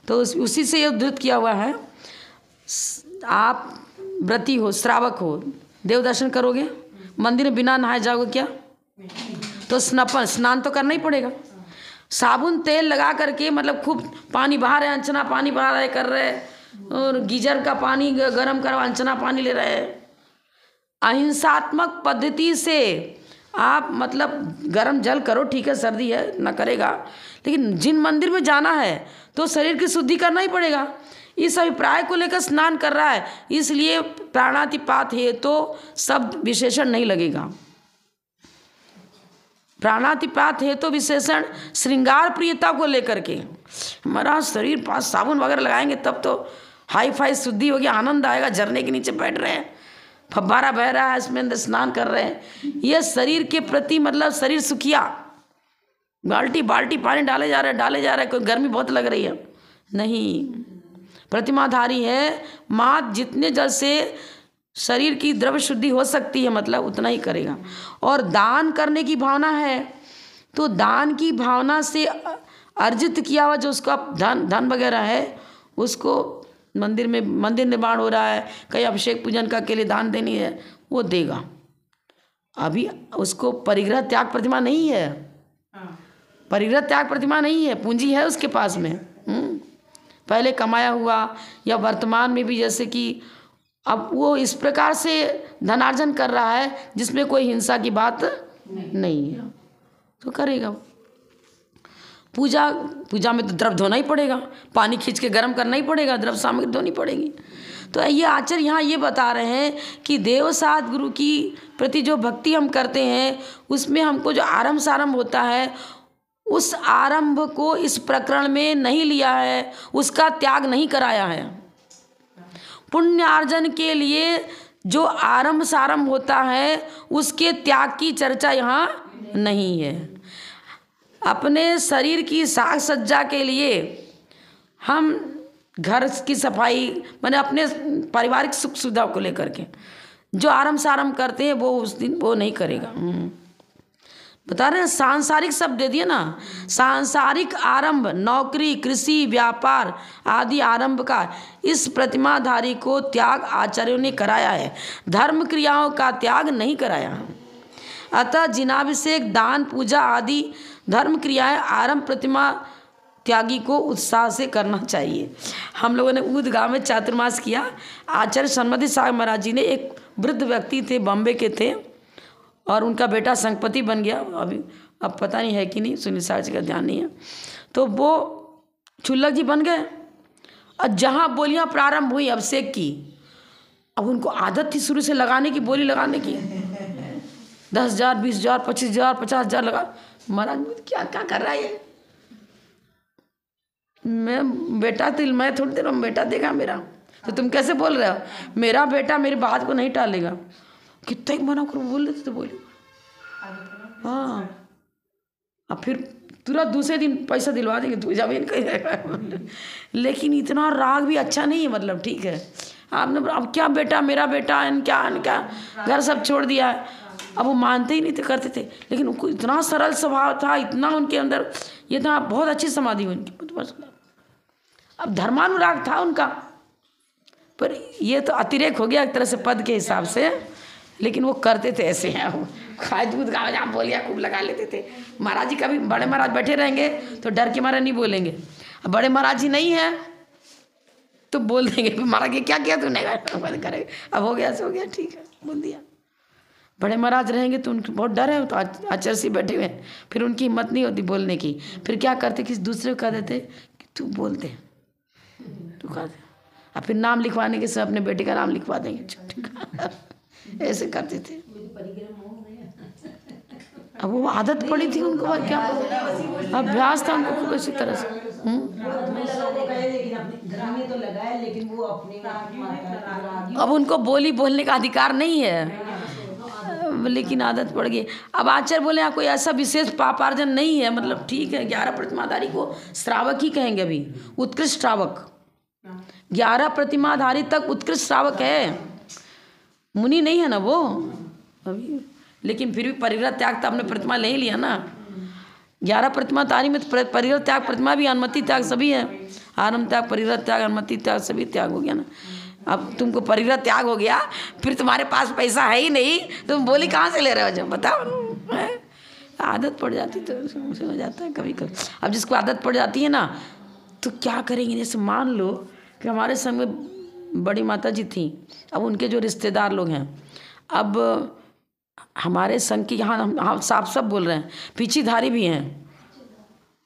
तो उसी से ये उद्धृत किया हुआ है। आप व्रती हो, श्रावक हो, देव दर्शन करोगे, मंदिर में बिना नहाए जाओगे क्या? तो स्नान तो करना ही पड़ेगा। साबुन तेल लगा करके, मतलब खूब पानी बहा रहे, अंचना पानी बहा रहे कर रहे, और गीजर का पानी गर्म करो, अंचना पानी ले रहे। अहिंसात्मक पद्धति से आप मतलब गर्म जल करो, ठीक है, सर्दी है ना करेगा, लेकिन जिन मंदिर में जाना है तो शरीर की शुद्धि करना ही पड़ेगा। इस अभिप्राय को लेकर स्नान कर रहा है, इसलिए प्राणातिपात है तो शब्द विशेषण नहीं लगेगा। प्राणातिपात है तो विशेषण श्रृंगार प्रियता को लेकर के, हमारा शरीर पास साबुन वगैरह लगाएंगे तब तो हाई फाई शुद्धि होगी, आनंद आएगा। झरने के नीचे बैठ रहे हैं, फव्वारा बह रहा है, इसमें अंदर स्नान कर रहे हैं, ये शरीर के प्रति मतलब शरीर सुखिया, बाल्टी पानी डाले जा रहे हैं, कोई गर्मी बहुत लग रही है, नहीं। प्रतिमाधारी है, माँ जितने जल से शरीर की द्रव्य शुद्धि हो सकती है मतलब उतना ही करेगा। और दान करने की भावना है तो दान की भावना से अर्जित किया हुआ जो उसका धन वगैरह है, उसको मंदिर निर्माण हो रहा है, कहीं अभिषेक पूजन का के लिए दान देनी है, वो देगा। अभी उसको परिग्रह त्याग प्रतिमा नहीं है, परिग्रह त्याग प्रतिमा नहीं है, पूंजी है उसके पास में, पहले कमाया हुआ या वर्तमान में भी, जैसे कि अब वो इस प्रकार से धनार्जन कर रहा है जिसमें कोई हिंसा की बात नहीं है, तो करेगा। पूजा में तो द्रव्य धोना ही पड़ेगा, पानी खींच के गर्म करना ही पड़ेगा, द्रव्य सामग्री धोनी पड़ेगी। तो ये आचार्य यहाँ ये बता रहे हैं कि देवसाद गुरु की प्रति जो भक्ति हम करते हैं उसमें हमको जो आरंभ सारंभ होता है, उस आरंभ को इस प्रकरण में नहीं लिया है, उसका त्याग नहीं कराया है। पुण्य अर्जन के लिए जो आरंभ सारंभ होता है उसके त्याग की चर्चा यहाँ नहीं है। अपने शरीर की साज सज्जा के लिए हम घर की सफाई मैंने अपने पारिवारिक सुख सुविधा को लेकर के जो आरंभ सारंभ करते हैं वो उस दिन वो नहीं करेगा। बता रहे हैं सांसारिक शब्द दे दिए ना, सांसारिक आरंभ, नौकरी, कृषि, व्यापार आदि आरंभ का इस प्रतिमाधारी को त्याग आचार्यों ने कराया है, धर्म क्रियाओं का त्याग नहीं कराया है। अतः जिनाभिषेक, दान, पूजा आदि धर्म क्रियाएं आरंभ प्रतिमा त्यागी को उत्साह से करना चाहिए। हम लोगों ने ऊदगांव में चातुर्मास किया। आचार्य सन्मति साहब महाराज जी ने, एक वृद्ध व्यक्ति थे, बॉम्बे के थे, और उनका बेटा संघपति बन गया, अभी अब पता नहीं है कि नहीं, सुनील साहब जी का ध्यान नहीं है। तो वो छुल्लक जी बन गए, और जहाँ बोलियाँ प्रारंभ हुई अभिषेक की, अब उनको आदत थी शुरू से लगाने की, बोली लगाने की, 10,000, 20,000, 25,000, 50,000 लगा। महाराज क्या क्या कर रहा है ये? मैं थोड़ी देर में बेटा देगा मेरा, तो तुम कैसे बोल रहे हो? मेरा बेटा मेरी बात को नहीं टालेगा। कितना ही मना करो, बोल लेते तो बोले, हाँ, अब फिर तुरंत दूसरे दिन पैसा दिलवा देंगे, तू जमीन कहीं जाएगा। लेकिन इतना राग भी अच्छा नहीं है, मतलब ठीक है, आपने अब क्या बेटा मेरा बेटा क्या घर सब छोड़ दिया है। अब वो मानते ही नहीं थे, करते थे, लेकिन उनको इतना सरल स्वभाव था, इतना उनके अंदर ये था, बहुत अच्छी समाधि हुई उनकी। अब धर्मानुराग था उनका, पर ये तो अतिरेक हो गया एक तरह से पद के हिसाब से, लेकिन वो करते थे ऐसे हैं, खाए दूध गाँव जहाँ बोलिया खूब लगा लेते थे। महाराज जी कभी बड़े महाराज बैठे रहेंगे तो डर के मारे नहीं बोलेंगे, अब बड़े महाराज जी नहीं है तो बोल देंगे महाराज ये क्या किया तूने, करेंगे, अब हो गया सो हो गया, ठीक है, बोल दिया। बड़े महाराज रहेंगे तो उनको बहुत डर है, तो आचार्य से बैठे हुए हैं, फिर उनकी हिम्मत नहीं होती बोलने की। फिर क्या करते, किसी दूसरे को कह देते कि तू बोल दे, तू कह दे, और फिर नाम लिखवाने के समय अपने बेटे का नाम लिखवा देंगे छोटे का। ऐसे करते थे। अब वो आदत पड़ी थी उनको, और क्या अभ्यास था उनको किसी तरह से। अब उनको बोलने का अधिकार नहीं है, लेकिन आदत पड़ गई। अब आचार्य बोले कोई ऐसा विशेष पापार्जन नहीं है, मतलब ठीक है 11 प्रतिमाधारी को श्रावक ही कहेंगे अभी, उत्कृष्ट श्रावक। 11 प्रतिमाधारी तक उत्कृष्ट श्रावक है, मुनि नहीं है ना वो अभी, लेकिन फिर भी परिग्रह त्याग तो आपने प्रतिमा ले ही लिया ना। 11 प्रतिमाधारी में तो परिग्रह त्याग, प्रतिमा भी, अनुमति त्याग सभी है। आरंभ त्याग, परिग्रह त्याग, अनुमति त्याग सभी त्याग हो गया ना। अब तुमको परिग्रह त्याग हो गया, फिर तुम्हारे पास पैसा है ही नहीं, तुम बोली कहाँ से ले रहे हो जब, बताओ। आदत पड़ जाती तो हो जाता है कभी कभी। अब जिसको आदत पड़ जाती है ना, तो क्या करेंगे, जैसे मान लो कि हमारे संग में बड़ी माता जी थी, अब उनके जो रिश्तेदार लोग हैं, अब हमारे संग की यहाँ हम साफ सब बोल रहे हैं, पीछीधारी भी हैं।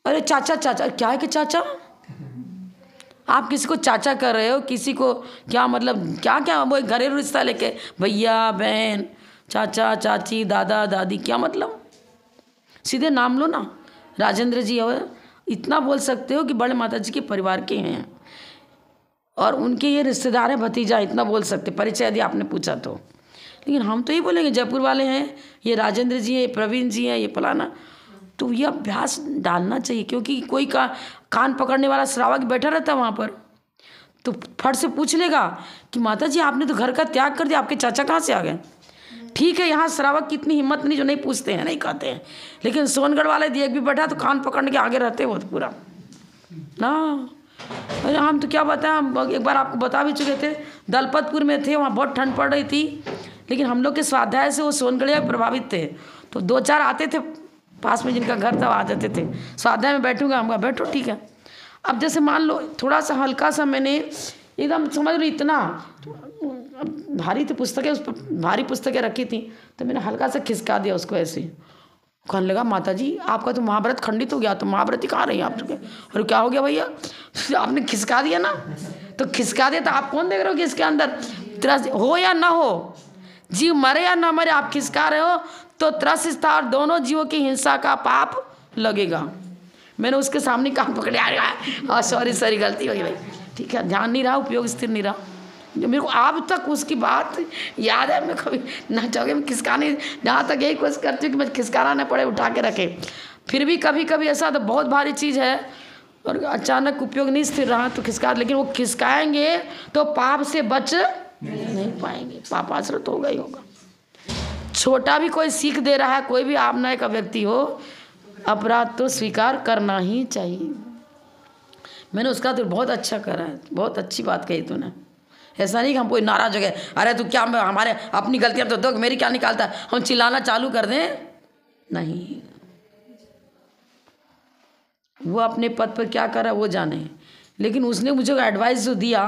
अरे चाचा चाचा, क्या है कि चाचा, आप किसी को चाचा कर रहे हो, किसी को क्या मतलब, क्या क्या वो घरेलू रिश्ता लेके, भैया बहन, चाचा चाची, दादा दादी, क्या मतलब, सीधे नाम लो ना। राजेंद्र जी और इतना बोल सकते हो कि बड़े माता जी के परिवार के हैं और उनके ये रिश्तेदार हैं, भतीजा, इतना बोल सकते, परिचय यदि आपने पूछा तो। लेकिन हम तो ये बोलेंगे जयपुर वाले हैं, ये राजेंद्र जी हैं, ये प्रवीण जी हैं, ये फलाना। तो ये अभ्यास डालना चाहिए, क्योंकि कोई का कान पकड़ने वाला श्रावक बैठा रहता है वहाँ पर, तो फट से पूछ लेगा कि माता जी आपने तो घर का त्याग कर दिया, आपके चाचा कहाँ से आ गए। ठीक है, यहाँ श्रावक की इतनी हिम्मत नहीं जो नहीं पूछते हैं, नहीं कहते हैं, लेकिन सोनगढ़ वाले एक भी बैठा तो कान पकड़ने के आगे रहते वो तो पूरा ना। अरे हम तो क्या बताएं, हम एक बार आपको बता भी चुके थे, दलपतपुर में थे, वहाँ बहुत ठंड पड़ रही थी, लेकिन हम लोग के स्वाध्याय से वो सोनगढ़िया प्रभावित थे, तो 2-4 आते थे पास में जिनका घर था, आ जाते थे, स्वाध्याय में बैठूंगा, हम कहा बैठो ठीक है। अब जैसे मान लो थोड़ा सा हल्का सा मैंने एकदम समझ लो इतना भारी थी पुस्तकें, उस पर भारी पुस्तकें रखी थी, तो मैंने हल्का सा खिसका दिया उसको ऐसे। कहने लगा माता जी आपका तो महाभारत खंडित हो गया, तो महाभारती कहाँ रही आप? और क्या हो गया भैया, आपने खिसका दिया ना, तो खिसका दिया तो आप कौन देख रहे हो कि इसके अंदर त्रस हो या ना हो, जीव मरे या ना मरे, आप खिसका रहे हो तो त्रस स्था और दोनों जीवों की हिंसा का पाप लगेगा। मैंने उसके सामने काम पकड़े, आ सॉरी गलती हो गई भाई, ठीक है, ध्यान नहीं रहा, उपयोग स्थिर नहीं रहा। जो मेरे को अब तक उसकी बात याद है, मैं कभी ना चाहोगे मैं खिसकाने, जहाँ तक यही कोशिश करती हूँ कि मैं खिसकाना ना पड़े, उठा के रखे। फिर भी कभी कभी ऐसा तो बहुत भारी चीज़ है और अचानक उपयोग नहीं स्थिर रहा तो खिसका, लेकिन वो खिसकाएंगे तो पाप से बच नहीं पाएंगे, पापाश्रित होगा ही होगा। छोटा भी कोई सीख दे रहा है, कोई भी आपना का व्यक्ति हो, अपराध तो स्वीकार करना ही चाहिए। मैंने उसका तो बहुत अच्छा करा है, बहुत अच्छी बात कही तूने। ऐसा नहीं कि हम कोई नाराज हो गए, अरे तू क्या हमारे अपनी गलतियां तो मेरी क्या निकालता है, हम चिल्लाना चालू कर दें, नहीं। वो अपने पद पर क्या करा वो जाने, लेकिन उसने मुझे एडवाइस जो दिया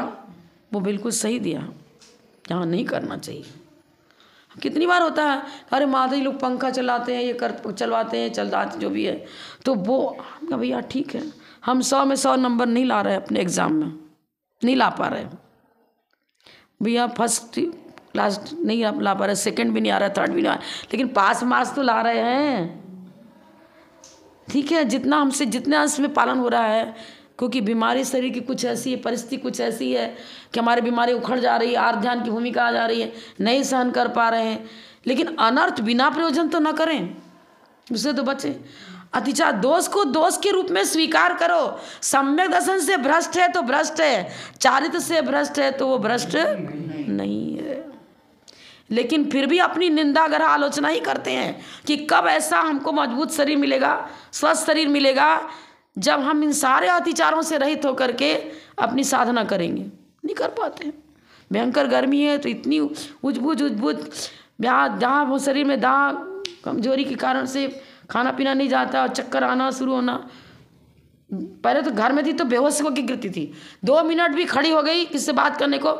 वो बिल्कुल सही दिया, यहाँ नहीं करना चाहिए। कितनी बार होता है, अरे माता जी लोग पंखा चलाते हैं, ये कर चलवाते हैं, चलते जो भी है, तो वो भैया ठीक है, हम 100 में 100 नंबर नहीं ला रहे अपने एग्ज़ाम में, नहीं ला पा रहे भैया, फर्स्ट क्लास नहीं ला पा रहे, सेकंड भी नहीं आ रहा, थर्ड भी नहीं आ रहा, लेकिन पास मार्क्स तो ला रहे हैं। ठीक है, जितना हमसे जितना इसमें पालन हो रहा है, क्योंकि बीमारी शरीर की कुछ ऐसी है, परिस्थिति कुछ ऐसी है कि हमारी बीमारी उखड़ जा रही है, आर्थ ध्यान की भूमिका आ जा रही है, नहीं सहन कर पा रहे हैं, लेकिन अनर्थ बिना प्रयोजन तो ना करें, उससे तो बचें। अतिचार दोष को दोष के रूप में स्वीकार करो। सम्यक दर्शन से भ्रष्ट है तो भ्रष्ट है, चारित्र से भ्रष्ट है तो वो भ्रष्ट नहीं है। लेकिन फिर भी अपनी निंदा ग्रह आलोचना ही करते हैं कि कब ऐसा हमको मजबूत शरीर मिलेगा, स्वस्थ शरीर मिलेगा, जब हम इन सारे अतिचारों से रहित होकर के अपनी साधना करेंगे। नहीं कर पाते, भयंकर गर्मी है तो इतनी उजबुज जहाँ वो शरीर में दाग कमजोरी के कारण से खाना पीना नहीं जाता और चक्कर आना शुरू होना। पहले तो घर में थी तो बेहोश होकर गिरती थी, 2 मिनट भी खड़ी हो गई किससे बात करने को,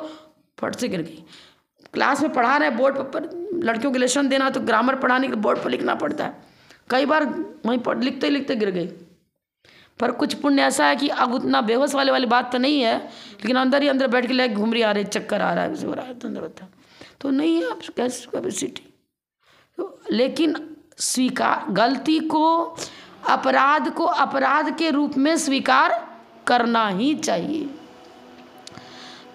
फट से गिर गई। क्लास में पढ़ा रहे बोर्ड पर लड़कियों के लेसन देना तो ग्रामर पढ़ाने के बोर्ड पर लिखना पड़ता है। कई बार वहीं पर लिखते लिखते गिर गई। पर कुछ पुण्य ऐसा है कि अब उतना बेहोश वाली बात तो नहीं है, लेकिन अंदर ही अंदर बैठ के लेके घूम रही, आ रही, चक्कर आ रहा है, हो रहा है, अंदर होता तो नहीं है आप कैपेसिटी। तो लेकिन स्वीकार, गलती को, अपराध को अपराध के रूप में स्वीकार करना ही चाहिए।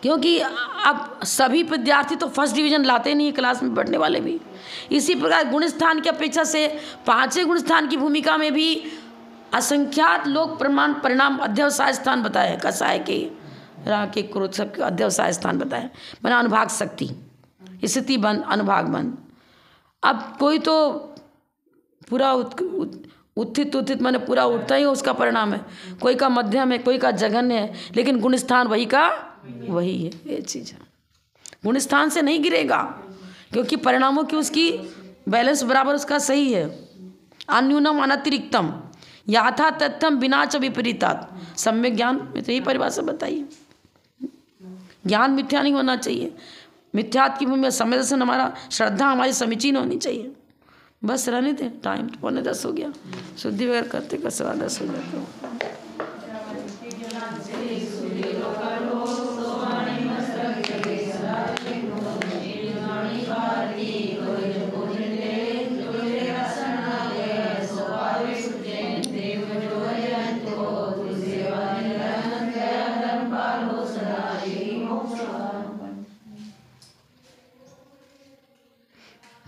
क्योंकि अब सभी विद्यार्थी तो फर्स्ट डिवीज़न लाते नहीं, क्लास में बैठने वाले भी। इसी प्रकार गुण स्थान की अपेक्षा से 5वें गुण स्थान की भूमिका में भी असंख्यात लोग परिणाम अध्यवसाय स्थान बताए, कसाय के, राग के, क्रोध सब के अध्यवसाय स्थान बताए, मैंने अनुभाग शक्ति, स्थिति बंद, अनुभाग बंद। अब कोई तो पूरा उत्थित मैंने पूरा उठता ही उसका परिणाम है, कोई का मध्यम है, कोई का जघन्य है, लेकिन गुण स्थान वही का वही है। ये चीज़ है, गुण स्थान से नहीं गिरेगा, क्योंकि परिणामों की उसकी बैलेंस बराबर उसका सही है। अन्यूनम अनतिरिक्तम याथा तथ्यम बिना च विपरीतात, सम्यक ज्ञान में तो यही परिभाषा बताइए। ज्ञान मिथ्या नहीं होना चाहिए, मिथ्यात की भूमि में समय दर्शन, हमारा श्रद्धा हमारी समीचीन होनी चाहिए। बस रहने दें, टाइम 9:45 हो गया, शुद्धि वगैरह करते कर 10:15 हो जाता।